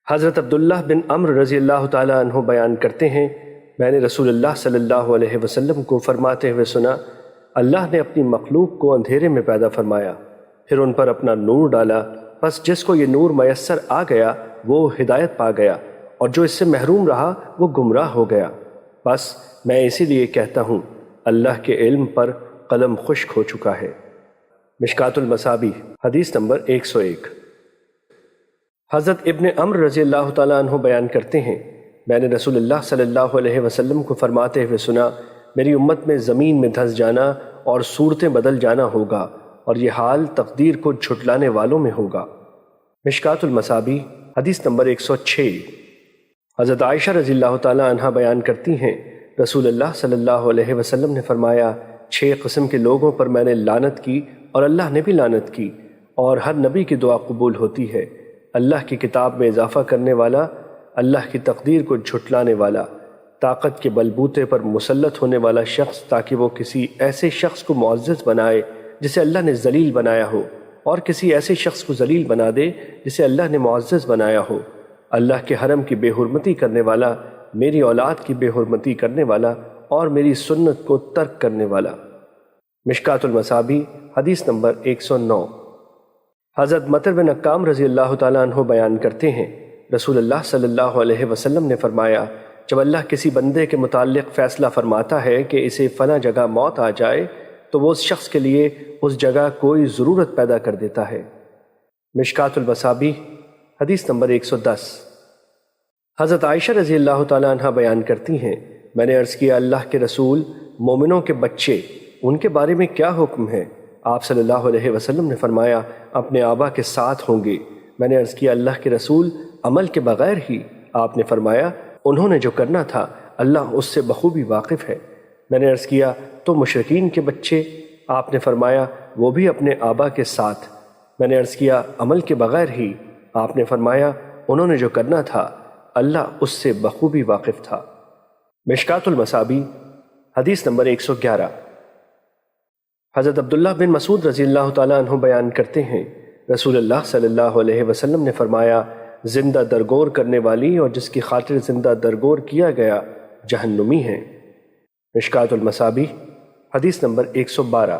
حضرت عبداللہ بن عمرو رضی اللہ تعالیٰ عنہ بیان کرتے ہیں، میں نے رسول اللہ صلی اللہ علیہ وسلم کو فرماتے ہوئے سنا، اللہ نے اپنی مخلوق کو اندھیرے میں پیدا فرمایا، پھر ان پر اپنا نور ڈالا، پس جس کو یہ نور میسر آ گیا وہ ہدایت پا گیا، اور جو اس سے محروم رہا وہ گمراہ ہو گیا۔ بس میں اسی لیے کہتا ہوں اللہ کے علم پر قلم خشک ہو چکا ہے۔ مشکوٰۃ المصابیح حدیث نمبر 101۔ حضرت ابن عمرو رضی اللہ تعالیٰ عنہ بیان کرتے ہیں، میں نے رسول اللہ صلی اللہ علیہ وسلم کو فرماتے ہوئے سنا، میری امت میں زمین میں دھنس جانا اور صورتیں بدل جانا ہوگا، اور یہ حال تقدیر کو جھٹلانے والوں میں ہوگا۔ مشکوٰۃ المصابیح حدیث نمبر 106۔ حضرت عائشہ رضی اللہ تعالیٰ عنہ بیان کرتی ہیں، رسول اللہ صلی اللہ علیہ وسلم نے فرمایا، 6 قسم کے لوگوں پر میں نے لعنت کی اور اللہ نے بھی لعنت کی، اور ہر نبی کی دعا قبول ہوتی ہے۔ اللہ کی کتاب میں اضافہ کرنے والا، اللہ کی تقدیر کو جھٹلانے والا، طاقت کے بلبوتے پر مسلط ہونے والا شخص تاکہ وہ کسی ایسے شخص کو معزز بنائے جسے اللہ نے ذلیل بنایا ہو، اور کسی ایسے شخص کو ذلیل بنا دے جسے اللہ نے معزز بنایا ہو، اللہ کے حرم کی بے حرمتی کرنے والا، میری اولاد کی بے حرمتی کرنے والا، اور میری سنت کو ترک کرنے والا۔ مشکوٰۃ المصابیح حدیث نمبر 109۔ حضرت مطر بن عکام رضی اللہ تعالیٰ عنہ بیان کرتے ہیں، رسول اللہ صلی اللہ علیہ وسلم نے فرمایا، جب اللہ کسی بندے کے متعلق فیصلہ فرماتا ہے کہ اسے فلاں جگہ موت آ جائے تو وہ اس شخص کے لیے اس جگہ کوئی ضرورت پیدا کر دیتا ہے۔ مشکوٰۃ المصابیح حدیث نمبر 110۔ حضرت عائشہ رضی اللہ تعالیٰ عنہ بیان کرتی ہیں، میں نے عرض کیا، اللہ کے رسول، مومنوں کے بچے ان کے بارے میں کیا حکم ہے؟ آپ صلی اللہ علیہ وسلم نے فرمایا، اپنے آبا کے ساتھ ہوں گے۔ میں نے عرض کیا، اللہ کے رسول، عمل کے بغیر ہی؟ آپ نے فرمایا، انہوں نے جو کرنا تھا اللہ اس سے بخوبی واقف ہے۔ میں نے عرض کیا، تو مشرکین کے بچے؟ آپ نے فرمایا، وہ بھی اپنے آبا کے ساتھ۔ میں نے عرض کیا، عمل کے بغیر ہی؟ آپ نے فرمایا، انہوں نے جو کرنا تھا اللہ اس سے بخوبی واقف تھا۔ مشکوٰۃ المصابیح حدیث نمبر 111۔ حضرت عبداللہ بن مسعود رضی اللہ تعالیٰ عنہ بیان کرتے ہیں، رسول اللہ صلی اللہ علیہ وسلم نے فرمایا، زندہ درگور کرنے والی اور جس کی خاطر زندہ درگور کیا گیا جہنمی ہیں۔ مشکوٰۃ المصابیح حدیث نمبر 112۔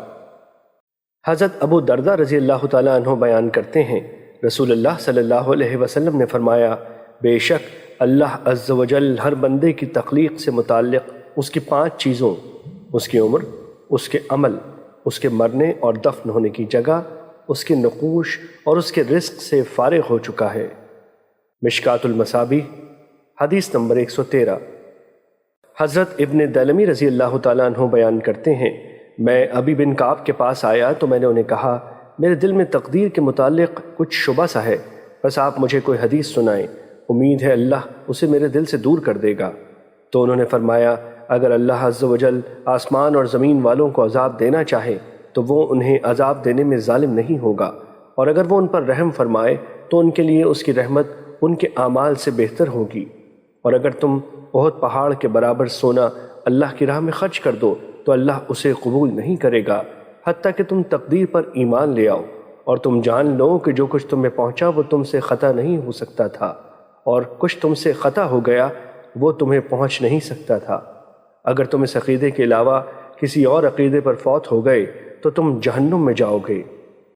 حضرت ابو دردہ رضی اللہ تعالیٰ عنہ بیان کرتے ہیں، رسول اللہ صلی اللہ علیہ وسلم نے فرمایا، بے شک اللہ عز و جل ہر بندے کی تخلیق سے متعلق اس کی 5 چیزوں، اس کی عمر، اس کے عمل، اس کے مرنے اور دفن ہونے کی جگہ، اس کے نقوش اور اس کے رزق سے فارغ ہو چکا ہے۔ مشکوٰۃ المصابیح حدیث نمبر 113۔ حضرت ابن دلمی رضی اللہ تعالیٰ عنہ بیان کرتے ہیں، میں ابی بن کعب کے پاس آیا تو میں نے انہیں کہا، میرے دل میں تقدیر کے متعلق کچھ شبہ سا ہے، بس آپ مجھے کوئی حدیث سنائیں، امید ہے اللہ اسے میرے دل سے دور کر دے گا۔ تو انہوں نے فرمایا، اگر اللہ عز و جل آسمان اور زمین والوں کو عذاب دینا چاہے تو وہ انہیں عذاب دینے میں ظالم نہیں ہوگا، اور اگر وہ ان پر رحم فرمائے تو ان کے لیے اس کی رحمت ان کے اعمال سے بہتر ہوگی، اور اگر تم احد پہاڑ کے برابر سونا اللہ کی راہ میں خرچ کر دو تو اللہ اسے قبول نہیں کرے گا حتیٰ کہ تم تقدیر پر ایمان لے آؤ، اور تم جان لو کہ جو کچھ تمہیں پہنچا وہ تم سے خطا نہیں ہو سکتا تھا، اور کچھ تم سے خطا ہو گیا وہ تمہیں پہنچ نہیں سکتا تھا۔ اگر تم اس عقیدے کے علاوہ کسی اور عقیدے پر فوت ہو گئے تو تم جہنم میں جاؤ گے۔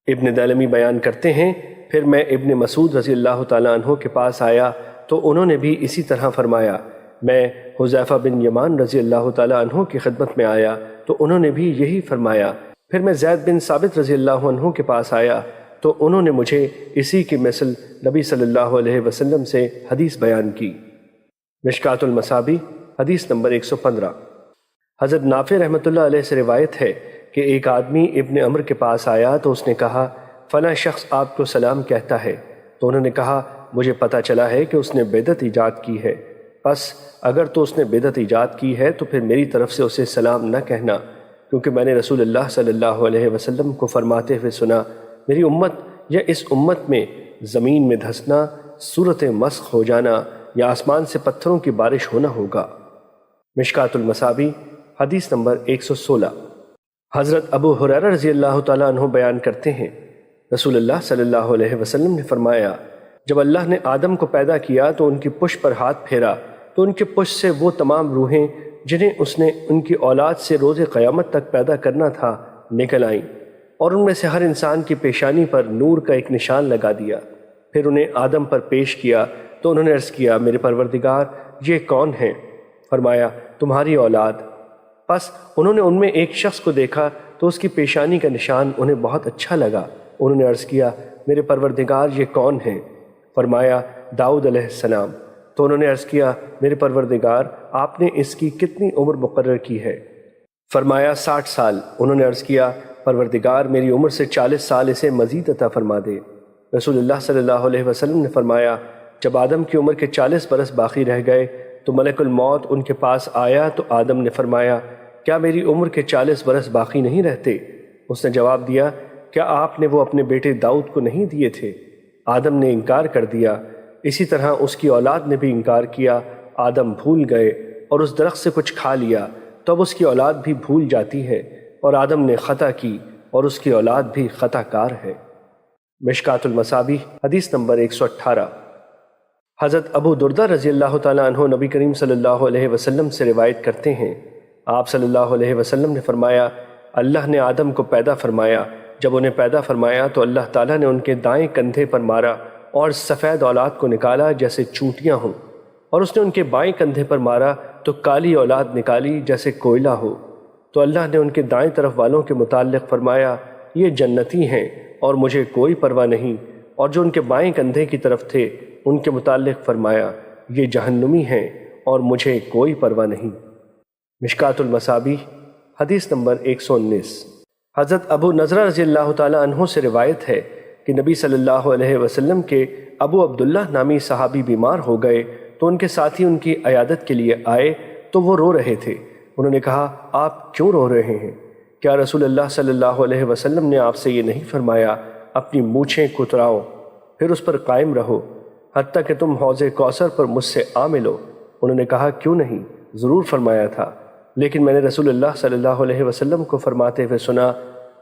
ابن دلمی بیان کرتے ہیں، پھر میں ابن مسعود رضی اللہ تعالیٰ عنہ کے پاس آیا تو انہوں نے بھی اسی طرح فرمایا۔ میں حذیفہ بن یمان رضی اللہ تعالیٰ عنہ کی خدمت میں آیا تو انہوں نے بھی یہی فرمایا۔ پھر میں زید بن ثابت رضی اللہ عنہ کے پاس آیا تو انہوں نے مجھے اسی کی مثل نبی صلی اللہ علیہ وسلم سے حدیث بیان کی۔ مشکوٰۃ المصابیح حدیث نمبر 115۔ حضرت نافع رحمۃ اللہ علیہ سے روایت ہے کہ ایک آدمی ابن عمر کے پاس آیا تو اس نے کہا، فلاں شخص آپ کو سلام کہتا ہے۔ تو انہوں نے کہا، مجھے پتہ چلا ہے کہ اس نے بدعت ایجاد کی ہے، پس اگر تو اس نے بدعت ایجاد کی ہے تو پھر میری طرف سے اسے سلام نہ کہنا، کیونکہ میں نے رسول اللہ صلی اللہ علیہ وسلم کو فرماتے ہوئے سنا، میری امت یا اس امت میں زمین میں دھسنا، صورت مسخ ہو جانا یا آسمان سے پتھروں کی بارش ہونا ہوگا۔ مشکوٰۃ المصابیح حدیث نمبر 116۔ حضرت ابو ہریرہ رضی اللہ تعالیٰ عنہ بیان کرتے ہیں، رسول اللہ صلی اللہ علیہ وسلم نے فرمایا، جب اللہ نے آدم کو پیدا کیا تو ان کی پشت پر ہاتھ پھیرا تو ان کی پشت سے وہ تمام روحیں جنہیں اس نے ان کی اولاد سے روز قیامت تک پیدا کرنا تھا نکل آئیں، اور ان میں سے ہر انسان کی پیشانی پر نور کا ایک نشان لگا دیا۔ پھر انہیں آدم پر پیش کیا تو انہوں نے عرض کیا، میرے پروردگار یہ کون ہیں؟ فرمایا، تمہاری اولاد۔ پس انہوں نے ان میں ایک شخص کو دیکھا تو اس کی پیشانی کا نشان انہیں بہت اچھا لگا۔ انہوں نے عرض کیا، میرے پروردگار یہ کون ہیں؟ فرمایا، داؤد علیہ السلام۔ تو انہوں نے عرض کیا، میرے پروردگار آپ نے اس کی کتنی عمر مقرر کی ہے؟ فرمایا، 60 سال۔ انہوں نے عرض کیا، پروردگار میری عمر سے 40 سال اسے مزید عطا فرما دے۔ رسول اللہ صلی اللہ علیہ وسلم نے فرمایا، جب آدم کی عمر کے 40 برس باقی رہ گئے تو ملک الموت ان کے پاس آیا تو آدم نے فرمایا، کیا میری عمر کے 40 برس باقی نہیں رہتے؟ اس نے جواب دیا، کیا آپ نے وہ اپنے بیٹے داؤد کو نہیں دیے تھے؟ آدم نے انکار کر دیا۔ اسی طرح اس کی اولاد نے بھی انکار کیا۔ آدم بھول گئے اور اس درخت سے کچھ کھا لیا تو اب اس کی اولاد بھی بھول جاتی ہے، اور آدم نے خطا کی اور اس کی اولاد بھی خطا کار ہے۔ مشکات المصابیح حدیث نمبر 118۔ حضرت ابو دردہ رضی اللہ تعالیٰ عنہ نبی کریم صلی اللہ علیہ وسلم سے روایت کرتے ہیں، آپ صلی اللہ علیہ وسلم نے فرمایا، اللہ نے آدم کو پیدا فرمایا، جب انہیں پیدا فرمایا تو اللہ تعالیٰ نے ان کے دائیں کندھے پر مارا اور سفید اولاد کو نکالا جیسے چونٹیاں ہوں، اور اس نے ان کے بائیں کندھے پر مارا تو کالی اولاد نکالی جیسے کوئلہ ہو۔ تو اللہ نے ان کے دائیں طرف والوں کے متعلق فرمایا، یہ جنتی ہیں اور مجھے کوئی پرواہ نہیں، اور جو ان کے بائیں کندھے کی طرف تھے ان کے متعلق فرمایا، یہ جہنمی ہیں اور مجھے کوئی پرواہ نہیں۔ مشکات المصابیح حدیث نمبر 119۔ حضرت ابو نضرہ رضی اللہ تعالیٰ عنہ سے روایت ہے کہ نبی صلی اللہ علیہ وسلم کے ابو عبداللہ نامی صحابی بیمار ہو گئے تو ان کے ساتھی ان کی عیادت کے لیے آئے تو وہ رو رہے تھے۔ انہوں نے کہا، آپ کیوں رو رہے ہیں؟ کیا رسول اللہ صلی اللہ علیہ وسلم نے آپ سے یہ نہیں فرمایا، اپنی مونچھیں کتراؤ پھر اس پر قائم رہو حتیٰ کہ تم حوض کوثر پر مجھ سے آ ملو؟ انہوں نے کہا، کیوں نہیں، ضرور فرمایا تھا، لیکن میں نے رسول اللہ صلی اللہ علیہ وسلم کو فرماتے ہوئے سنا،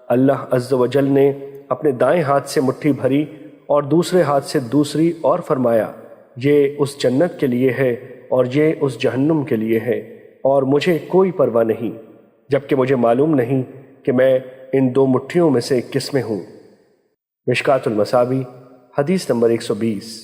اللہ عز و جل نے اپنے دائیں ہاتھ سے مٹھی بھری اور دوسرے ہاتھ سے دوسری اور فرمایا، یہ اس جنت کے لیے ہے اور یہ اس جہنم کے لیے ہے، اور مجھے کوئی پرواہ نہیں، جبکہ مجھے معلوم نہیں کہ میں ان دو مٹھیوں میں سے کس میں ہوں۔ مشکات المصابیح حدیث نمبر 120۔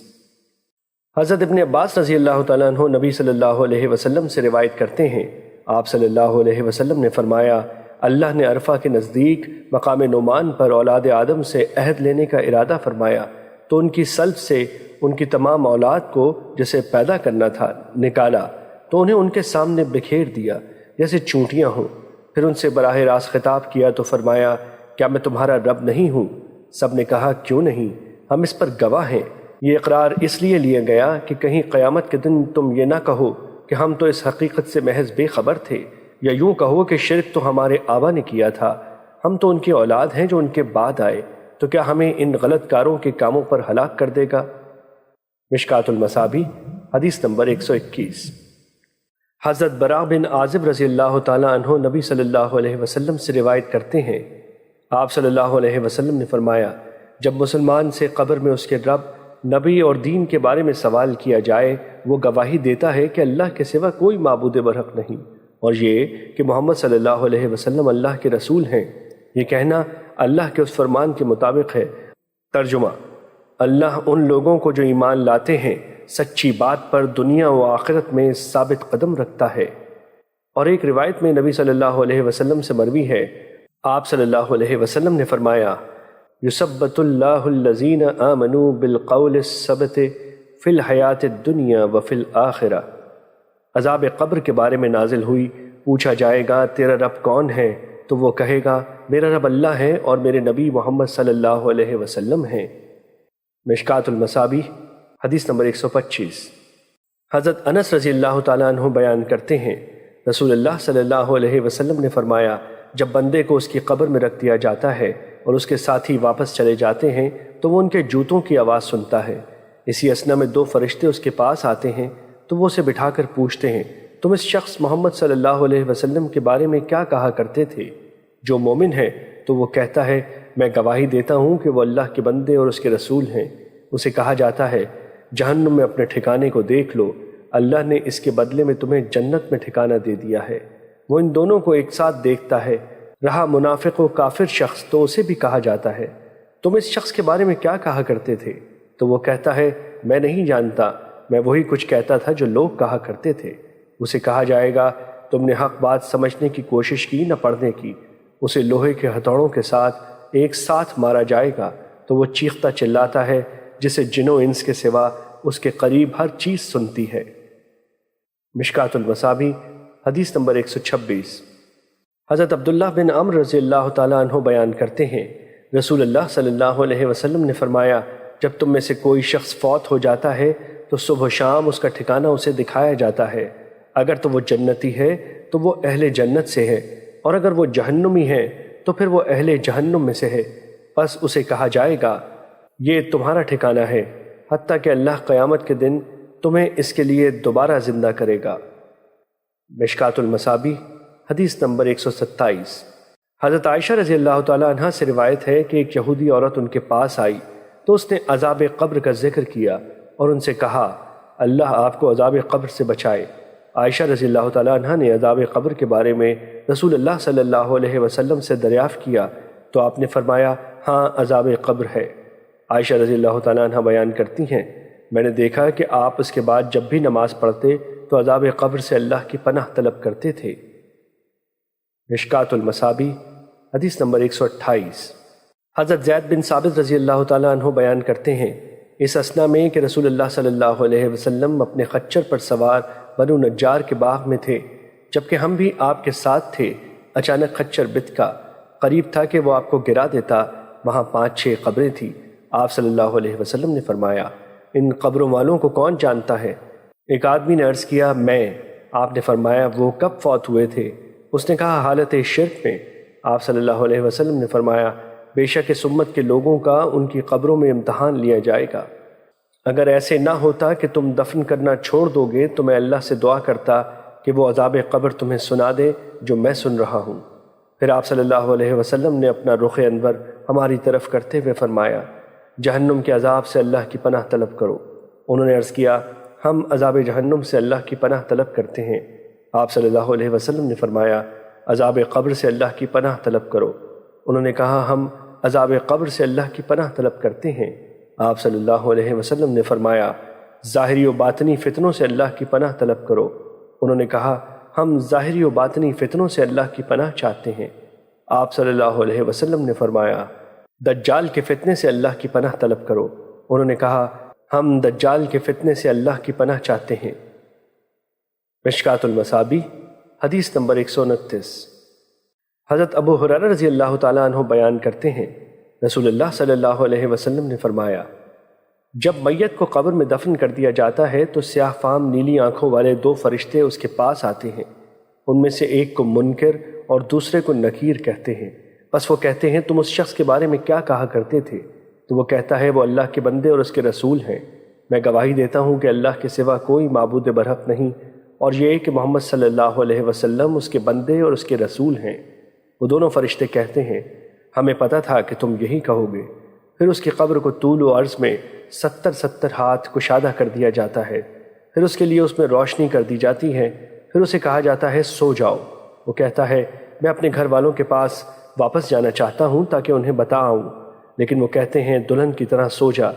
حضرت ابن عباس رضی اللہ تعالیٰ عنہ نبی صلی اللہ علیہ وسلم سے روایت کرتے ہیں، آپ صلی اللہ علیہ وسلم نے فرمایا، اللہ نے عرفہ کے نزدیک مقام نعمان پر اولاد آدم سے عہد لینے کا ارادہ فرمایا تو ان کی سلب سے ان کی تمام اولاد کو جسے پیدا کرنا تھا نکالا تو انہیں ان کے سامنے بکھیر دیا جیسے چونٹیاں ہوں۔ پھر ان سے براہ راست خطاب کیا تو فرمایا، کیا میں تمہارا رب نہیں ہوں؟ سب نے کہا، کیوں نہیں، ہم اس پر گواہ ہیں۔ یہ اقرار اس لیے لیا گیا کہ کہیں قیامت کے دن تم یہ نہ کہو کہ ہم تو اس حقیقت سے محض بے خبر تھے، یا یوں کہو کہ شرک تو ہمارے آبا نے کیا تھا، ہم تو ان کی اولاد ہیں جو ان کے بعد آئے، تو کیا ہمیں ان غلط کاروں کے کاموں پر ہلاک کر دے گا؟ مشکات المصابیح حدیث نمبر 121۔ حضرت براء بن عازب رضی اللہ تعالیٰ عنہ نبی صلی اللہ علیہ وسلم سے روایت کرتے ہیں، آپ صلی اللہ علیہ وسلم نے فرمایا، جب مسلمان سے قبر میں اس کے رب، نبی اور دین کے بارے میں سوال کیا جائے، وہ گواہی دیتا ہے کہ اللہ کے سوا کوئی معبود برحق نہیں، اور یہ کہ محمد صلی اللہ علیہ وسلم اللہ کے رسول ہیں۔ یہ کہنا اللہ کے اس فرمان کے مطابق ہے۔ ترجمہ: اللہ ان لوگوں کو جو ایمان لاتے ہیں سچی بات پر دنیا و آخرت میں ثابت قدم رکھتا ہے۔ اور ایک روایت میں نبی صلی اللہ علیہ وسلم سے مروی ہے، آپ صلی اللہ علیہ وسلم نے فرمایا، یثبت اللہ الذین آمنوا بالقول الثبت فی الحیات الدنیا وفی الآخرہ۔ عذاب قبر کے بارے میں نازل ہوئی، پوچھا جائے گا تیرا رب کون ہے؟ تو وہ کہے گا میرا رب اللہ ہے اور میرے نبی محمد صلی اللہ علیہ وسلم ہیں۔ مشکات المصابیح حدیث نمبر 125۔ حضرت انس رضی اللہ تعالیٰ عنہ بیان کرتے ہیں، رسول اللہ صلی اللہ علیہ وسلم نے فرمایا، جب بندے کو اس کی قبر میں رکھ دیا جاتا ہے اور اس کے ساتھی واپس چلے جاتے ہیں تو وہ ان کے جوتوں کی آواز سنتا ہے۔ اسی اثنا میں دو فرشتے اس کے پاس آتے ہیں تو وہ اسے بٹھا کر پوچھتے ہیں، تم اس شخص محمد صلی اللہ علیہ وسلم کے بارے میں کیا کہا کرتے تھے؟ جو مومن ہے تو وہ کہتا ہے، میں گواہی دیتا ہوں کہ وہ اللہ کے بندے اور اس کے رسول ہیں۔ اسے کہا جاتا ہے جہنم میں اپنے ٹھکانے کو دیکھ لو، اللہ نے اس کے بدلے میں تمہیں جنت میں ٹھکانہ دے دیا ہے۔ وہ ان دونوں کو ایک ساتھ دیکھتا ہے۔ رہا منافق و کافر شخص تو اسے بھی کہا جاتا ہے تم اس شخص کے بارے میں کیا کہا کرتے تھے؟ تو وہ کہتا ہے میں نہیں جانتا، میں وہی کچھ کہتا تھا جو لوگ کہا کرتے تھے۔ اسے کہا جائے گا تم نے حق بات سمجھنے کی کوشش کی نہ پڑھنے کی۔ اسے لوہے کے ہتھوڑوں کے ساتھ ایک ساتھ مارا جائے گا تو وہ چیختا چلاتا ہے جسے جن و انس کے سوا اس کے قریب ہر چیز سنتی ہے۔ مشکات المصابیح حدیث نمبر 126۔ حضرت عبداللہ بن عمرو رضی اللہ تعالیٰ عنہ بیان کرتے ہیں رسول اللہ صلی اللہ علیہ وسلم نے فرمایا جب تم میں سے کوئی شخص فوت ہو جاتا ہے تو صبح و شام اس کا ٹھکانہ اسے دکھایا جاتا ہے، اگر تو وہ جنتی ہے تو وہ اہل جنت سے ہے، اور اگر وہ جہنمی ہے تو پھر وہ اہل جہنم میں سے ہے۔ پس اسے کہا جائے گا یہ تمہارا ٹھکانہ ہے، حتیٰ کہ اللہ قیامت کے دن تمہیں اس کے لیے دوبارہ زندہ کرے گا۔ مشکات المصابیح حدیث نمبر 127۔ حضرت عائشہ رضی اللہ تعالیٰ عنہ سے روایت ہے کہ ایک یہودی عورت ان کے پاس آئی تو اس نے عذاب قبر کا ذکر کیا اور ان سے کہا اللہ آپ کو عذاب قبر سے بچائے۔ عائشہ رضی اللہ تعالیٰ عنہ نے عذاب قبر کے بارے میں رسول اللہ صلی اللہ علیہ وسلم سے دریافت کیا تو آپ نے فرمایا ہاں عذاب قبر ہے۔ عائشہ رضی اللہ تعالیٰ عنہ بیان کرتی ہیں میں نے دیکھا کہ آپ اس کے بعد جب بھی نماز پڑھتے تو عذاب قبر سے اللہ کی پناہ طلب کرتے تھے۔ مشکات المصابیح حدیث نمبر 128۔ حضرت زید بن ثابت رضی اللہ تعالیٰ عنہ بیان کرتے ہیں اس اثنا میں کہ رسول اللہ صلی اللہ علیہ وسلم اپنے خچر پر سوار بنو نجار کے باغ میں تھے، جبکہ ہم بھی آپ کے ساتھ تھے۔ اچانک خچر بتکا، قریب تھا کہ وہ آپ کو گرا دیتا۔ وہاں 5-6 قبریں تھیں۔ آپ صلی اللہ علیہ وسلم نے فرمایا ان قبروں والوں کو کون جانتا ہے؟ ایک آدمی نے عرض کیا میں۔ آپ نے فرمایا وہ کب فوت ہوئے تھے؟ اس نے کہا حالت شرک میں۔ آپ صلی اللہ علیہ وسلم نے فرمایا بے شک اس امت کے لوگوں کا ان کی قبروں میں امتحان لیا جائے گا۔ اگر ایسے نہ ہوتا کہ تم دفن کرنا چھوڑ دو گے تو میں اللہ سے دعا کرتا کہ وہ عذاب قبر تمہیں سنا دے جو میں سن رہا ہوں۔ پھر آپ صلی اللہ علیہ وسلم نے اپنا رخ انور ہماری طرف کرتے ہوئے فرمایا جہنم کے عذاب سے اللہ کی پناہ طلب کرو۔ انہوں نے عرض کیا ہم عذاب جہنم سے اللہ کی پناہ طلب کرتے ہیں۔ آپ صلی اللہ علیہ وسلم نے فرمایا عذاب قبر سے اللہ کی پناہ طلب کرو۔ انہوں نے کہا ہم عذاب قبر سے اللہ کی پناہ طلب کرتے ہیں۔ آپ صلی اللہ علیہ وسلم نے فرمایا ظاہری و باطنی فتنوں سے اللہ کی پناہ طلب کرو۔ انہوں نے کہا ہم ظاہری و باطنی فتنوں سے اللہ کی پناہ چاہتے ہیں۔ آپ صلی اللہ علیہ وسلم نے فرمایا دجال کے فتنے سے اللہ کی پناہ طلب کرو۔ انہوں نے کہا ہم دجال کے فتنے سے اللہ کی پناہ چاہتے ہیں۔ مشکات المصابیح حدیث نمبر 129۔ حضرت ابو ہریرہ رضی اللہ تعالیٰ عنہ بیان کرتے ہیں رسول اللہ صلی اللہ علیہ وسلم نے فرمایا جب میت کو قبر میں دفن کر دیا جاتا ہے تو سیاہ فام نیلی آنکھوں والے 2 فرشتے اس کے پاس آتے ہیں۔ ان میں سے ایک کو منکر اور دوسرے کو نکیر کہتے ہیں۔ بس وہ کہتے ہیں تم اس شخص کے بارے میں کیا کہا کرتے تھے؟ تو وہ کہتا ہے وہ اللہ کے بندے اور اس کے رسول ہیں۔ میں گواہی دیتا ہوں کہ اللہ کے سوا کوئی معبود برحق نہیں، اور یہ کہ محمد صلی اللہ علیہ وسلم اس کے بندے اور اس کے رسول ہیں۔ وہ دونوں فرشتے کہتے ہیں ہمیں پتہ تھا کہ تم یہی کہو گے۔ پھر اس کی قبر کو طول و عرض میں 70 ہاتھ کشادہ کر دیا جاتا ہے۔ پھر اس کے لیے اس میں روشنی کر دی جاتی ہے۔ پھر اسے کہا جاتا ہے سو جاؤ۔ وہ کہتا ہے میں اپنے گھر والوں کے پاس واپس جانا چاہتا ہوں تاکہ انہیں بتا آؤں، لیکن وہ کہتے ہیں دلہن کی طرح سو جا،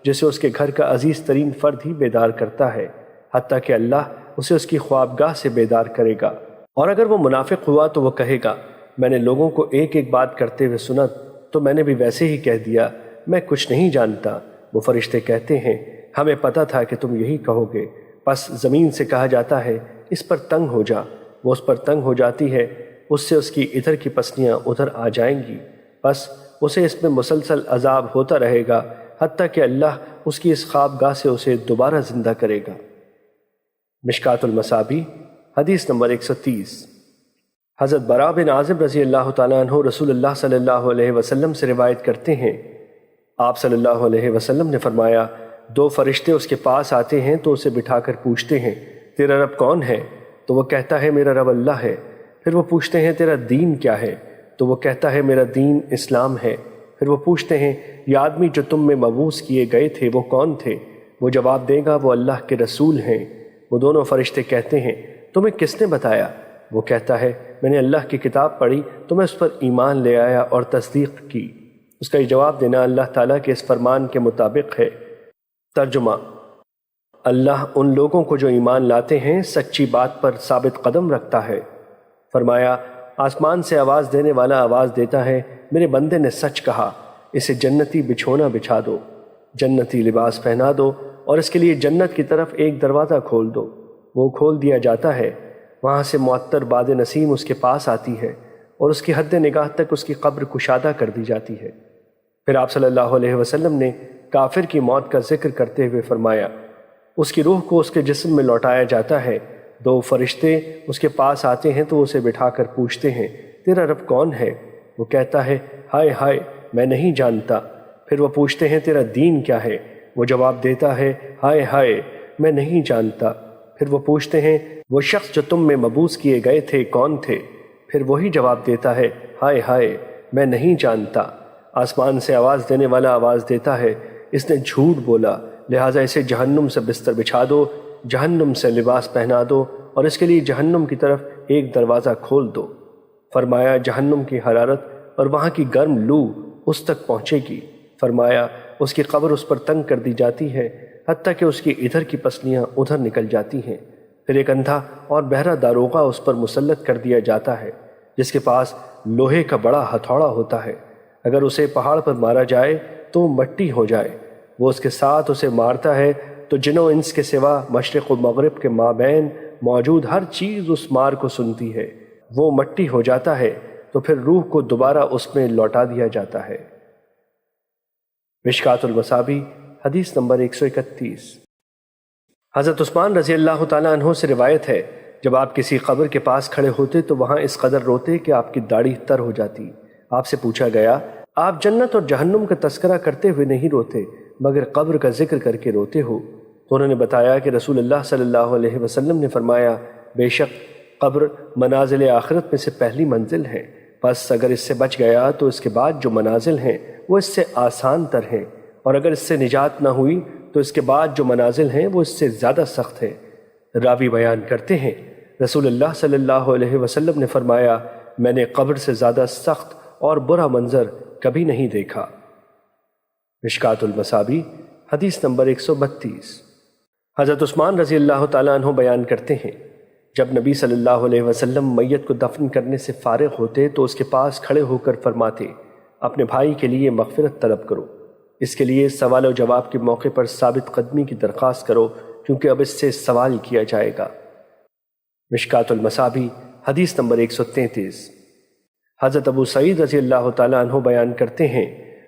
جسے اس کے گھر کا عزیز ترین فرد ہی بیدار کرتا ہے، حتیٰ کہ اللہ اسے اس کی خوابگاہ سے بیدار کرے گا۔ اور اگر وہ منافق ہوا تو وہ کہے گا میں نے لوگوں کو ایک ایک بات کرتے ہوئے سنا تو میں نے بھی ویسے ہی کہہ دیا، میں کچھ نہیں جانتا۔ وہ فرشتے کہتے ہیں ہمیں پتہ تھا کہ تم یہی کہو گے۔ پس زمین سے کہا جاتا ہے اس پر تنگ ہو جا۔ وہ اس پر تنگ ہو جاتی ہے، اس سے اس کی ادھر کی پسلیاں ادھر آ جائیں گی۔ پس اسے اس میں مسلسل عذاب ہوتا رہے گا حتیٰ کہ اللہ اس کی اس خوابگاہ سے اسے دوبارہ زندہ کرے گا۔ مشکات المصابیح حدیث نمبر 130۔ حضرت براء بن عازب رضی اللہ تعالیٰ عنہ رسول اللہ صلی اللہ علیہ وسلم سے روایت کرتے ہیں آپ صلی اللہ علیہ وسلم نے فرمایا 2 فرشتے اس کے پاس آتے ہیں تو اسے بٹھا کر پوچھتے ہیں تیرا رب کون ہے؟ تو وہ کہتا ہے میرا رب اللہ ہے۔ پھر وہ پوچھتے ہیں تیرا دین کیا ہے؟ تو وہ کہتا ہے میرا دین اسلام ہے۔ پھر وہ پوچھتے ہیں یہ آدمی جو تم میں مبعوث کیے گئے تھے وہ کون تھے؟ وہ جواب دے گا وہ اللہ کے رسول ہیں۔ وہ دونوں فرشتے کہتے ہیں تمہیں کس نے بتایا؟ وہ کہتا ہے میں نے اللہ کی کتاب پڑھی تو میں اس پر ایمان لے آیا اور تصدیق کی۔ اس کا یہ جواب دینا اللہ تعالیٰ کے اس فرمان کے مطابق ہے۔ ترجمہ: اللہ ان لوگوں کو جو ایمان لاتے ہیں سچی بات پر ثابت قدم رکھتا ہے۔ فرمایا آسمان سے آواز دینے والا آواز دیتا ہے میرے بندے نے سچ کہا، اسے جنتی بچھونا بچھا دو، جنتی لباس پہنا دو اور اس کے لیے جنت کی طرف ایک دروازہ کھول دو۔ وہ کھول دیا جاتا ہے، وہاں سے معطر باد نسیم اس کے پاس آتی ہے اور اس کی حد نگاہ تک اس کی قبر کشادہ کر دی جاتی ہے۔ پھر آپ صلی اللہ علیہ وسلم نے کافر کی موت کا ذکر کرتے ہوئے فرمایا اس کی روح کو اس کے جسم میں لوٹایا جاتا ہے، دو فرشتے اس کے پاس آتے ہیں تو اسے بٹھا کر پوچھتے ہیں تیرا رب کون ہے؟ وہ کہتا ہے ہائے ہائے میں نہیں جانتا۔ پھر وہ پوچھتے ہیں تیرا دین کیا ہے؟ وہ جواب دیتا ہے ہائے ہائے میں نہیں جانتا۔ پھر وہ پوچھتے ہیں وہ شخص جو تم میں مبعوث کیے گئے تھے کون تھے؟ پھر وہی جواب دیتا ہے ہائے ہائے میں نہیں جانتا۔ آسمان سے آواز دینے والا آواز دیتا ہے اس نے جھوٹ بولا، لہٰذا اسے جہنم سے بستر بچھا دو، جہنم سے لباس پہنا دو اور اس کے لیے جہنم کی طرف ایک دروازہ کھول دو۔ فرمایا جہنم کی حرارت اور وہاں کی گرم لو اس تک پہنچے گی۔ فرمایا اس کی قبر اس پر تنگ کر دی جاتی ہے حتیٰ کہ اس کی ادھر کی پسلیاں ادھر نکل جاتی ہیں۔ پھر ایک اندھا اور بہرا داروغہ اس پر مسلط کر دیا جاتا ہے جس کے پاس لوہے کا بڑا ہتھوڑا ہوتا ہے، اگر اسے پہاڑ پر مارا جائے تو مٹی ہو جائے۔ وہ اس کے ساتھ اسے مارتا ہے تو جن و انس کے سوا مشرق و مغرب کے مابین موجود ہر چیز اس مار کو سنتی ہے۔ وہ مٹی ہو جاتا ہے تو پھر روح کو دوبارہ اس میں لوٹا دیا جاتا ہے۔ مشکوٰۃ المصابیح حدیث نمبر 131۔ حضرت عثمان رضی اللہ تعالیٰ عنہ سے روایت ہے جب آپ کسی قبر کے پاس کھڑے ہوتے تو وہاں اس قدر روتے کہ آپ کی داڑھی تر ہو جاتی۔ آپ سے پوچھا گیا آپ جنت اور جہنم کا تذکرہ کرتے ہوئے نہیں روتے مگر قبر کا ذکر کر کے روتے ہو؟ تو انہوں نے بتایا کہ رسول اللہ صلی اللہ علیہ وسلم نے فرمایا بے شک قبر منازل آخرت میں سے پہلی منزل ہے، پس اگر اس سے بچ گیا تو اس کے بعد جو منازل ہیں وہ اس سے آسان تر ہیں، اور اگر اس سے نجات نہ ہوئی تو اس کے بعد جو منازل ہیں وہ اس سے زیادہ سخت ہیں۔ راوی بیان کرتے ہیں رسول اللہ صلی اللہ علیہ وسلم نے فرمایا میں نے قبر سے زیادہ سخت اور برا منظر کبھی نہیں دیکھا۔ مشکوٰۃ المصابیح حدیث نمبر 132۔ حضرت عثمان رضی اللہ تعالیٰ عنہ بیان کرتے ہیں جب نبی صلی اللہ علیہ وسلم میت کو دفن کرنے سے فارغ ہوتے تو اس کے پاس کھڑے ہو کر فرماتے اپنے بھائی کے لیے مغفرت طلب کرو، اس کے لیے سوال و جواب کے موقع پر ثابت قدمی کی درخواست کرو کیونکہ اب اس سے سوال کیا جائے گا۔ مشکوٰۃ المصابیح حدیث نمبر 133۔ حضرت ابو سعید رضی اللہ تعالیٰ عنہ بیان کرتے ہیں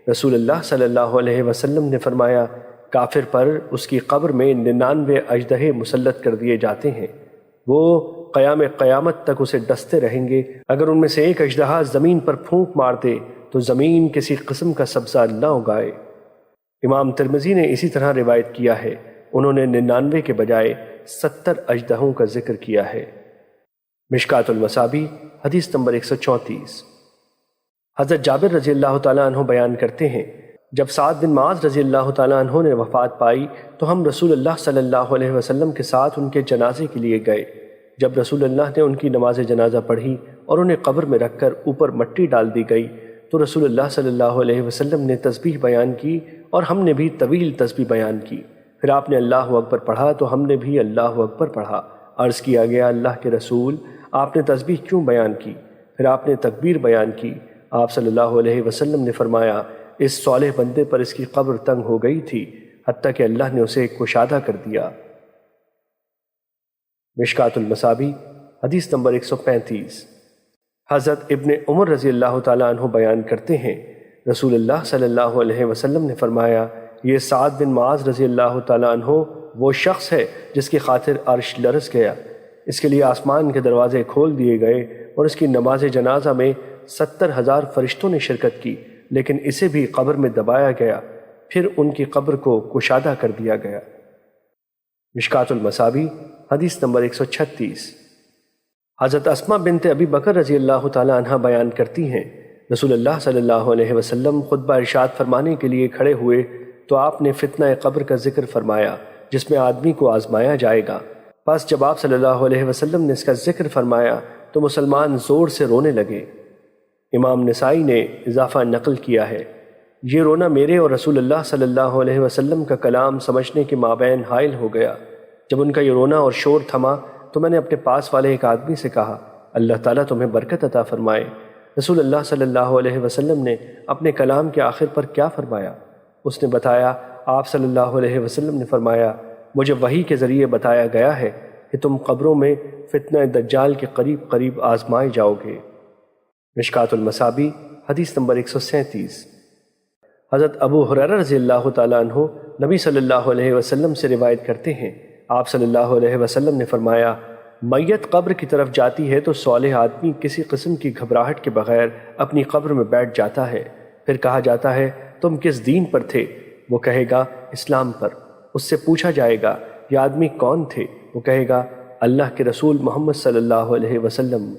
رسول اللہ صلی اللہ علیہ وسلم نے فرمایا کافر پر اس کی قبر میں 99 اژدہے مسلط کر دیے جاتے ہیں، وہ قیام قیامت تک اسے ڈستے رہیں گے، اگر ان میں سے ایک اژدہا زمین پر پھونک مار دے تو زمین کسی قسم کا سبزہ نہ اگائے۔ امام ترمذی نے اسی طرح روایت کیا ہے، انہوں نے 99 کے بجائے 70 اژدہوں کا ذکر کیا ہے۔ مشکوٰۃ المصابیح حدیث نمبر 134۔ حضرت جابر رضی اللہ تعالیٰ عنہ بیان کرتے ہیں جب سعد بن معاذ رضی اللہ تعالیٰ عنہ نے وفات پائی تو ہم رسول اللہ صلی اللہ علیہ وسلم کے ساتھ ان کے جنازے کے لیے گئے۔ جب رسول اللہ نے ان کی نماز جنازہ پڑھی اور انہیں قبر میں رکھ کر اوپر مٹی ڈال دی گئی تو رسول اللہ صلی اللہ علیہ وسلم نے تسبیح بیان کی اور ہم نے بھی طویل تسبیح بیان کی۔ پھر آپ نے اللہ اکبر پڑھا تو ہم نے بھی اللہ اکبر پڑھا۔ عرض کیا گیا اللہ کے رسول آپ نے تسبیح کیوں بیان کی؟ پھر آپ نے تکبیر بیان کی۔ آپ صلی اللہ علیہ وسلم نے فرمایا اس صالح بندے پر اس کی قبر تنگ ہو گئی تھی حتیٰ کہ اللہ نے اسے کشادہ کر دیا۔ مشکوٰۃ المصابیح حدیث نمبر 135۔ حضرت ابن عمر رضی اللہ تعالیٰ عنہ بیان کرتے ہیں رسول اللہ صلی اللہ علیہ وسلم نے فرمایا یہ سعد بن معاذ رضی اللہ تعالیٰ عنہ وہ شخص ہے جس کی خاطر عرش لرز گیا، اس کے لیے آسمان کے دروازے کھول دیے گئے اور اس کی نماز جنازہ میں 70,000 فرشتوں نے شرکت کی، لیکن اسے بھی قبر میں دبایا گیا، پھر ان کی قبر کو کشادہ کر دیا گیا۔ مشکوٰۃ المصابیح حدیث نمبر 136۔ حضرت اسماء بنت ابی بکر رضی اللہ تعالی عنہ بیان کرتی ہیں رسول اللہ صلی اللہ علیہ وسلم خطبہ ارشاد فرمانے کے لیے کھڑے ہوئے تو آپ نے فتنہ قبر کا ذکر فرمایا جس میں آدمی کو آزمایا جائے گا۔ پس جب آپ صلی اللہ علیہ وسلم نے اس کا ذکر فرمایا تو مسلمان زور سے رونے لگے۔ امام نسائی نے اضافہ نقل کیا ہے، یہ رونا میرے اور رسول اللہ صلی اللہ علیہ وسلم کا کلام سمجھنے کے مابین حائل ہو گیا۔ جب ان کا یہ رونا اور شور تھما تو میں نے اپنے پاس والے ایک آدمی سے کہا، اللہ تعالیٰ تمہیں برکت عطا فرمائے۔ رسول اللہ صلی اللہ علیہ وسلم نے اپنے کلام کے آخر پر کیا فرمایا؟ اس نے بتایا، آپ صلی اللہ علیہ وسلم نے فرمایا، مجھے وحی کے ذریعے بتایا گیا ہے کہ تم قبروں میں فتنہ دجال کے قریب قریب آزمائے جاؤ گے۔ مشکات المصابیح حدیث نمبر 137۔ حضرت ابو ہریرہ رضی اللہ تعالیٰ عنہ نبی صلی اللہ علیہ وسلم سے روایت کرتے ہیں، آپ صلی اللہ علیہ وسلم نے فرمایا، میت قبر کی طرف جاتی ہے تو صالح آدمی کسی قسم کی گھبراہٹ کے بغیر اپنی قبر میں بیٹھ جاتا ہے۔ پھر کہا جاتا ہے، تم کس دین پر تھے؟ وہ کہے گا، اسلام پر۔ اس سے پوچھا جائے گا، یہ آدمی کون تھے؟ وہ کہے گا، اللہ کے رسول محمد صلی اللہ علیہ وسلم۔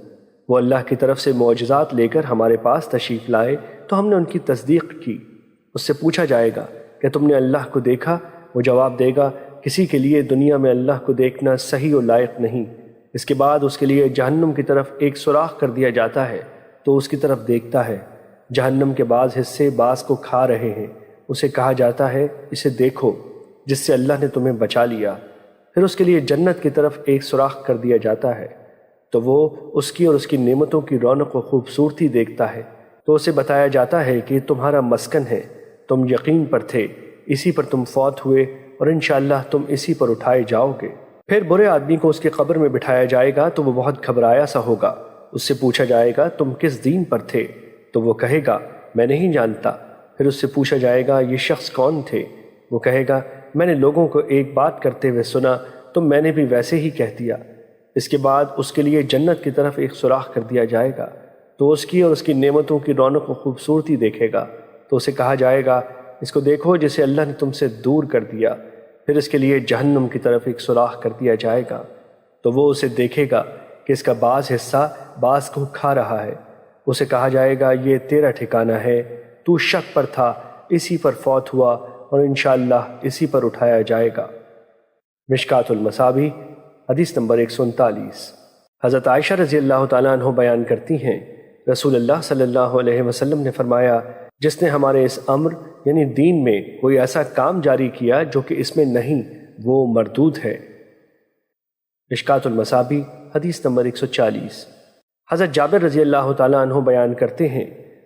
وہ اللہ کی طرف سے معجزات لے کر ہمارے پاس تشریف لائے تو ہم نے ان کی تصدیق کی۔ اس سے پوچھا جائے گا کہ تم نے اللہ کو دیکھا؟ وہ جواب دے گا، کسی کے لیے دنیا میں اللہ کو دیکھنا صحیح و لائق نہیں۔ اس کے بعد اس کے لیے جہنم کی طرف ایک سوراخ کر دیا جاتا ہے تو اس کی طرف دیکھتا ہے، جہنم کے بعض حصے بعض کو کھا رہے ہیں۔ اسے کہا جاتا ہے، اسے دیکھو جس سے اللہ نے تمہیں بچا لیا۔ پھر اس کے لیے جنت کی طرف ایک سوراخ کر دیا جاتا ہے تو وہ اس کی اور اس کی نعمتوں کی رونق و خوبصورتی دیکھتا ہے تو اسے بتایا جاتا ہے کہ یہ تمہارا مسکن ہے، تم یقین پر تھے، اسی پر تم فوت ہوئے اور انشاءاللہ تم اسی پر اٹھائے جاؤ گے۔ پھر برے آدمی کو اس کی قبر میں بٹھایا جائے گا تو وہ بہت گھبرایا سا ہوگا۔ اس سے پوچھا جائے گا، تم کس دین پر تھے؟ تو وہ کہے گا، میں نہیں جانتا۔ پھر اس سے پوچھا جائے گا، یہ شخص کون تھے؟ وہ کہے گا، میں نے لوگوں کو ایک بات کرتے ہوئے سنا تو میں نے بھی ویسے ہی کہہ دیا۔ اس کے بعد اس کے لیے جنت کی طرف ایک سوراخ کر دیا جائے گا تو اس کی اور اس کی نعمتوں کی رونق و خوبصورتی دیکھے گا تو اسے کہا جائے گا، اس کو دیکھو جسے اللہ نے تم سے دور کر دیا۔ پھر اس کے لیے جہنم کی طرف ایک سوراخ کر دیا جائے گا تو وہ اسے دیکھے گا کہ اس کا بعض حصہ بعض کو کھا رہا ہے۔ اسے کہا جائے گا، یہ تیرا ٹھکانہ ہے، تو شک پر تھا، اسی پر فوت ہوا اور انشاءاللہ اسی پر اٹھایا جائے گا۔ مشکات المصابیح حدیث نمبر 139۔ حضرت عائشہ رضی اللہ تعالیٰ عنہ بیان کرتی ہیں، رسول اللہ صلی اللہ علیہ وسلم نے فرمایا، جس نے ہمارے اس امر یعنی دین میں کوئی ایسا کام جاری کیا جو کہ اس میں نہیں، وہ مردود ہے۔ مشکات المصابیح حدیث نمبر 140۔ حضرت جابر رضی اللہ تعالیٰ عنہ بیان کرتے ہیں،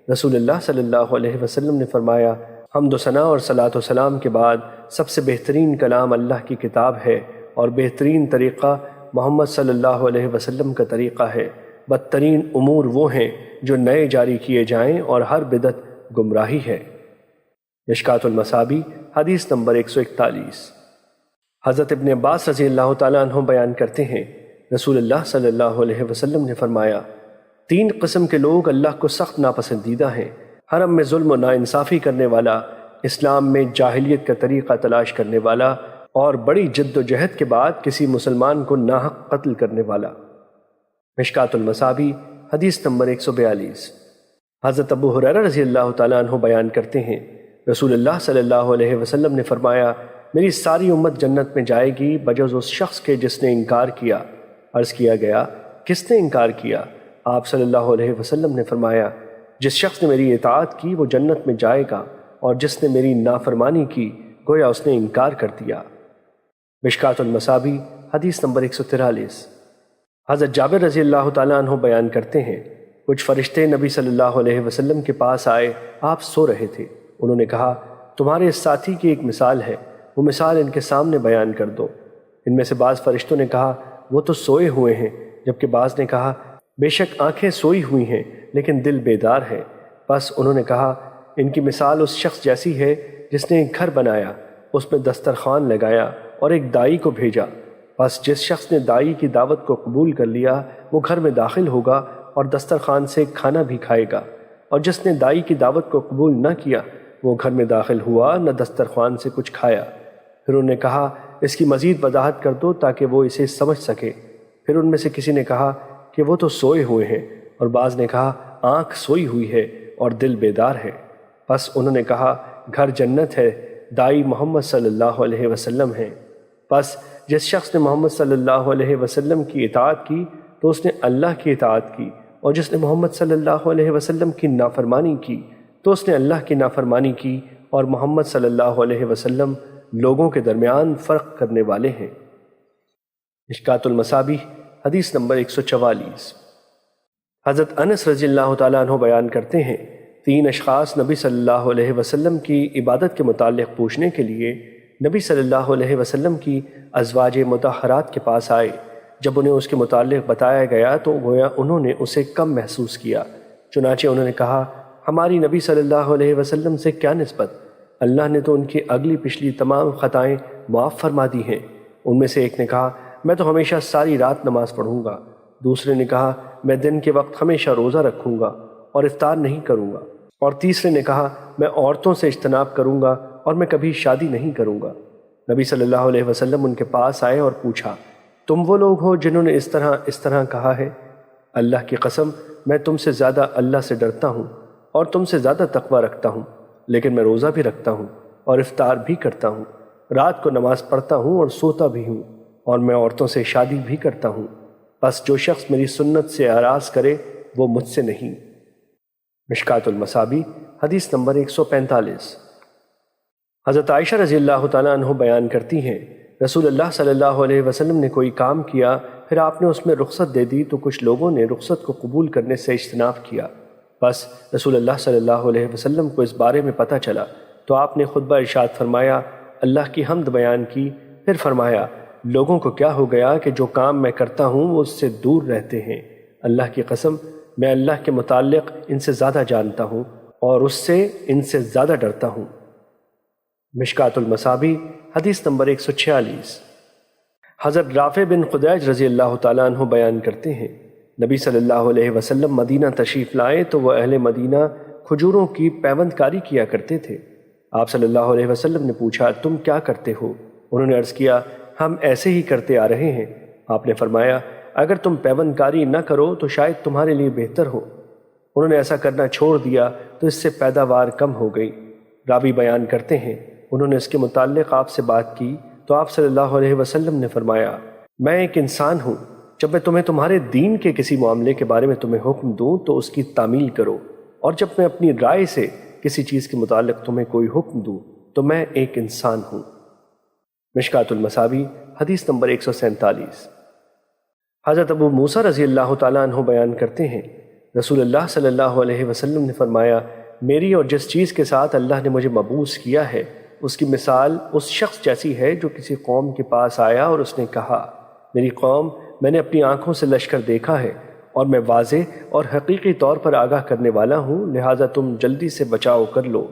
رسول اللہ صلی اللہ علیہ وسلم نے فرمایا، حمد و ثنا اور صلاۃ و سلام کے بعد سب سے بہترین کلام اللہ کی کتاب ہے اور بہترین طریقہ محمد صلی اللہ علیہ وسلم کا طریقہ ہے۔ بدترین امور وہ ہیں جو نئے جاری کیے جائیں اور ہر بدعت گمراہی ہے۔ مشکات المصابیح حدیث نمبر 141۔ حضرت ابن عباس رضی اللہ تعالیٰ عنہ بیان کرتے ہیں، رسول اللہ صلی اللہ علیہ وسلم نے فرمایا، 3 قسم کے لوگ اللہ کو سخت ناپسندیدہ ہیں، حرم میں ظلم و ناانصافی کرنے والا، اسلام میں جاہلیت کا طریقہ تلاش کرنے والا اور بڑی جد و جہد کے بعد کسی مسلمان کو ناحق قتل کرنے والا۔ مشکات المصابیح حدیث نمبر 142۔ حضرت ابو ہریرہ رضی اللہ تعالیٰ عنہ بیان کرتے ہیں، رسول اللہ صلی اللہ علیہ وسلم نے فرمایا، میری ساری امت جنت میں جائے گی بجز اس شخص کے جس نے انکار کیا۔ عرض کیا گیا، کس نے انکار کیا؟ آپ صلی اللہ علیہ وسلم نے فرمایا، جس شخص نے میری اطاعت کی وہ جنت میں جائے گا اور جس نے میری نافرمانی کی گویا اس نے انکار کر دیا۔ مشکات المصابیح حدیث نمبر 143۔ حضرت جابر رضی اللہ تعالیٰ عنہ بیان کرتے ہیں، کچھ فرشتے نبی صلی اللہ علیہ وسلم کے پاس آئے، آپ سو رہے تھے۔ انہوں نے کہا، تمہارے اس ساتھی کی ایک مثال ہے، وہ مثال ان کے سامنے بیان کر دو۔ ان میں سے بعض فرشتوں نے کہا، وہ تو سوئے ہوئے ہیں، جبکہ بعض نے کہا، بے شک آنکھیں سوئی ہوئی ہیں لیکن دل بیدار ہے۔ بس انہوں نے کہا، ان کی مثال اس شخص جیسی ہے جس نے ایک گھر بنایا، اس میں دسترخوان لگایا اور ایک دائی کو بھیجا۔ بس جس شخص نے دائی کی دعوت کو قبول کر لیا وہ گھر میں داخل ہوگا اور دسترخوان سے کھانا بھی کھائے گا، اور جس نے دائی کی دعوت کو قبول نہ کیا وہ گھر میں داخل ہوا نہ دسترخوان سے کچھ کھایا۔ پھر انہوں نے کہا، اس کی مزید وضاحت کر دو تاکہ وہ اسے سمجھ سکے۔ پھر ان میں سے کسی نے کہا کہ وہ تو سوئے ہوئے ہیں، اور بعض نے کہا آنکھ سوئی ہوئی ہے، اور دل بیدار ہے۔ پس انہوں نے کہا گھر جنت ہے، دائی محمد صلی اللہ علیہ وسلم ہیں۔ پس جس شخص نے محمد صلی اللہ علیہ وسلم کی اطاعت کی تو اس نے اللہ کی اطاعت کی، اور جس نے محمد صلی اللہ علیہ وسلم کی نافرمانی کی تو اس نے اللہ کی نافرمانی کی، اور محمد صلی اللہ علیہ وسلم لوگوں کے درمیان فرق کرنے والے ہیں۔ مشکات المصابیح حدیث نمبر 144۔ حضرت انس رضی اللہ تعالیٰ عنہ بیان کرتے ہیں 3 اشخاص نبی صلی اللہ علیہ وسلم کی عبادت کے متعلق پوچھنے کے لیے نبی صلی اللہ علیہ وسلم کی ازواج مطہرات کے پاس آئے۔ جب انہیں اس کے متعلق بتایا گیا تو گویا انہوں نے اسے کم محسوس کیا، چنانچہ انہوں نے کہا ہماری نبی صلی اللہ علیہ وسلم سے کیا نسبت، اللہ نے تو ان کی اگلی پچھلی تمام خطائیں معاف فرما دی ہیں۔ ان میں سے ایک نے کہا میں تو ہمیشہ ساری رات نماز پڑھوں گا، دوسرے نے کہا میں دن کے وقت ہمیشہ روزہ رکھوں گا اور افطار نہیں کروں گا، اور تیسرے نے کہا میں عورتوں سے اجتناب کروں گا اور میں کبھی شادی نہیں کروں گا۔ نبی صلی اللہ علیہ وسلم ان کے پاس آئے اور پوچھا تم وہ لوگ ہو جنہوں نے اس طرح کہا ہے؟ اللہ کی قسم میں تم سے زیادہ اللہ سے ڈرتا ہوں اور تم سے زیادہ تقوی رکھتا ہوں، لیکن میں روزہ بھی رکھتا ہوں اور افطار بھی کرتا ہوں، رات کو نماز پڑھتا ہوں اور سوتا بھی ہوں، اور میں عورتوں سے شادی بھی کرتا ہوں۔ بس جو شخص میری سنت سے اعراض کرے وہ مجھ سے نہیں۔ مشکات المصابیح حدیث نمبر 145۔ حضرت عائشہ رضی اللہ تعالیٰ عنہ بیان کرتی ہیں رسول اللہ صلی اللہ علیہ وسلم نے کوئی کام کیا، پھر آپ نے اس میں رخصت دے دی تو کچھ لوگوں نے رخصت کو قبول کرنے سے اجتناب کیا۔ بس رسول اللہ صلی اللہ علیہ وسلم کو اس بارے میں پتہ چلا تو آپ نے خطبہ ارشاد فرمایا، اللہ کی حمد بیان کی، پھر فرمایا لوگوں کو کیا ہو گیا کہ جو کام میں کرتا ہوں وہ اس سے دور رہتے ہیں۔ اللہ کی قسم میں اللہ کے متعلق ان سے زیادہ جانتا ہوں اور اس سے ان سے زیادہ ڈرتا ہوں۔ مشکات المصابیح حدیث نمبر 146۔ حضرت رافع بن خدیج رضی اللہ تعالیٰ عنہ بیان کرتے ہیں نبی صلی اللہ علیہ وسلم مدینہ تشریف لائے تو وہ اہل مدینہ کھجوروں کی پیوند کاری کیا کرتے تھے۔ آپ صلی اللہ علیہ وسلم نے پوچھا تم کیا کرتے ہو؟ انہوں نے عرض کیا ہم ایسے ہی کرتے آ رہے ہیں۔ آپ نے فرمایا اگر تم پیوند کاری نہ کرو تو شاید تمہارے لیے بہتر ہو۔ انہوں نے ایسا کرنا چھوڑ دیا تو اس سے پیداوار کم ہو گئی۔ راوی بیان کرتے ہیں انہوں نے اس کے متعلق آپ سے بات کی تو آپ صلی اللہ علیہ وسلم نے فرمایا میں ایک انسان ہوں، جب میں تمہیں تمہارے دین کے کسی معاملے کے بارے میں تمہیں حکم دوں تو اس کی تعمیل کرو، اور جب میں اپنی رائے سے کسی چیز کے متعلق تمہیں کوئی حکم دوں تو میں ایک انسان ہوں۔ مشکات المصابیح حدیث نمبر 147۔ حضرت ابو موسیٰ رضی اللہ تعالیٰ عنہ بیان کرتے ہیں رسول اللہ صلی اللہ علیہ وسلم نے فرمایا میری اور جس چیز کے ساتھ اللہ نے مجھے مبعوث کیا ہے اس کی مثال اس شخص جیسی ہے جو کسی قوم کے پاس آیا اور اس نے کہا میری قوم میں نے اپنی آنکھوں سے لشکر دیکھا ہے اور میں واضح اور حقیقی طور پر آگاہ کرنے والا ہوں، لہٰذا تم جلدی سے بچاؤ کر لو۔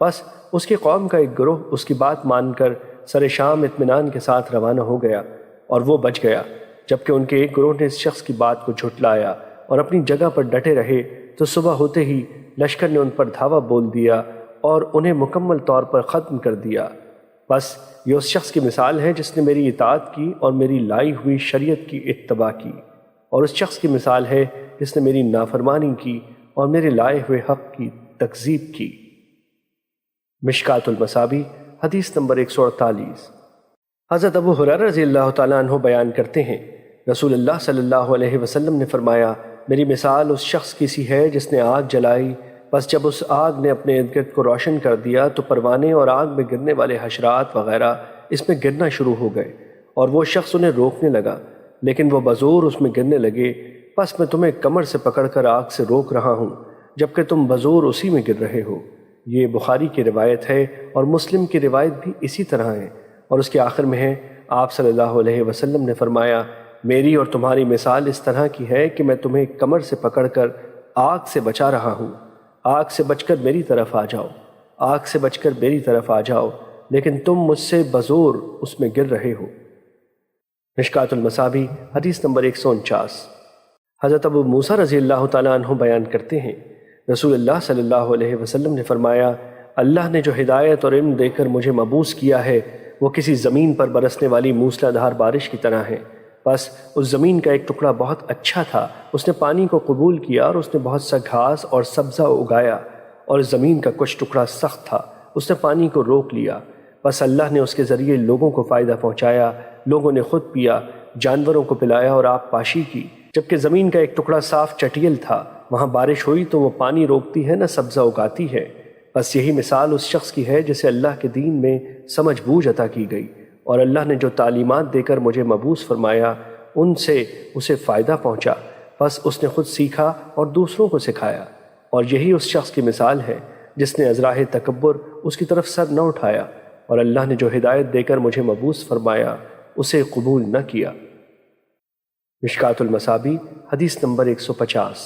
بس اس کی قوم کا ایک گروہ اس کی بات مان کر سر شام اطمینان کے ساتھ روانہ ہو گیا اور وہ بچ گیا، جبکہ ان کے ایک گروہ نے اس شخص کی بات کو جھٹلایا اور اپنی جگہ پر ڈٹے رہے تو صبح ہوتے ہی لشکر نے ان پر دھاوا بول دیا اور انہیں مکمل طور پر ختم کر دیا۔ بس یہ اس شخص کی مثال ہے جس نے میری اطاعت کی اور میری لائی ہوئی شریعت کی اتباع کی، اور اس شخص کی مثال ہے جس نے میری نافرمانی کی اور میرے لائے ہوئے حق کی تکذیب کی۔ مشکات المصابیح حدیث نمبر 148۔ حضرت ابو ہریرہ رضی اللہ تعالیٰ عنہ بیان کرتے ہیں رسول اللہ صلی اللہ علیہ وسلم نے فرمایا میری مثال اس شخص کی سی ہے جس نے آگ جلائی، بس جب اس آگ نے اپنے ارد گرد کو روشن کر دیا تو پروانے اور آگ میں گرنے والے حشرات وغیرہ اس میں گرنا شروع ہو گئے، اور وہ شخص انہیں روکنے لگا لیکن وہ بزور اس میں گرنے لگے۔ بس میں تمہیں کمر سے پکڑ کر آگ سے روک رہا ہوں جبکہ تم بزور اسی میں گر رہے ہو۔ یہ بخاری کی روایت ہے اور مسلم کی روایت بھی اسی طرح ہے، اور اس کے آخر میں ہے آپ صلی اللہ علیہ وسلم نے فرمایا میری اور تمہاری مثال اس طرح کی ہے کہ میں تمہیں کمر سے پکڑ کر آگ سے بچا رہا ہوں، آگ سے بچ کر میری طرف آ جاؤ، آگ سے بچ کر میری طرف آ جاؤ، لیکن تم مجھ سے بزور اس میں گر رہے ہو۔ مشکات المصابیح حدیث نمبر 149۔ حضرت ابو موسیٰ رضی اللہ تعالیٰ عنہ بیان کرتے ہیں رسول اللہ صلی اللہ علیہ وسلم نے فرمایا اللہ نے جو ہدایت اور علم دے کر مجھے مبعوث کیا ہے وہ کسی زمین پر برسنے والی موسلا دھار بارش کی طرح ہے، بس اس زمین کا ایک ٹکڑا بہت اچھا تھا، اس نے پانی کو قبول کیا اور اس نے بہت سا گھاس اور سبزہ اگایا، اور زمین کا کچھ ٹکڑا سخت تھا، اس نے پانی کو روک لیا، بس اللہ نے اس کے ذریعے لوگوں کو فائدہ پہنچایا، لوگوں نے خود پیا، جانوروں کو پلایا اور آب پاشی کی۔ جبکہ زمین کا ایک ٹکڑا صاف چٹیل تھا، وہاں بارش ہوئی تو وہ پانی روکتی ہے نہ سبزہ اگاتی ہے۔ بس یہی مثال اس شخص کی ہے جسے اللہ کے دین میں سمجھ بوجھ عطا کی گئی، اور اللہ نے جو تعلیمات دے کر مجھے مبعوث فرمایا ان سے اسے فائدہ پہنچا، بس اس نے خود سیکھا اور دوسروں کو سکھایا۔ اور یہی اس شخص کی مثال ہے جس نے ازراہ تکبر اس کی طرف سر نہ اٹھایا، اور اللہ نے جو ہدایت دے کر مجھے مبعوث فرمایا اسے قبول نہ کیا۔ مشکوٰۃ المصابیح حدیث نمبر 150۔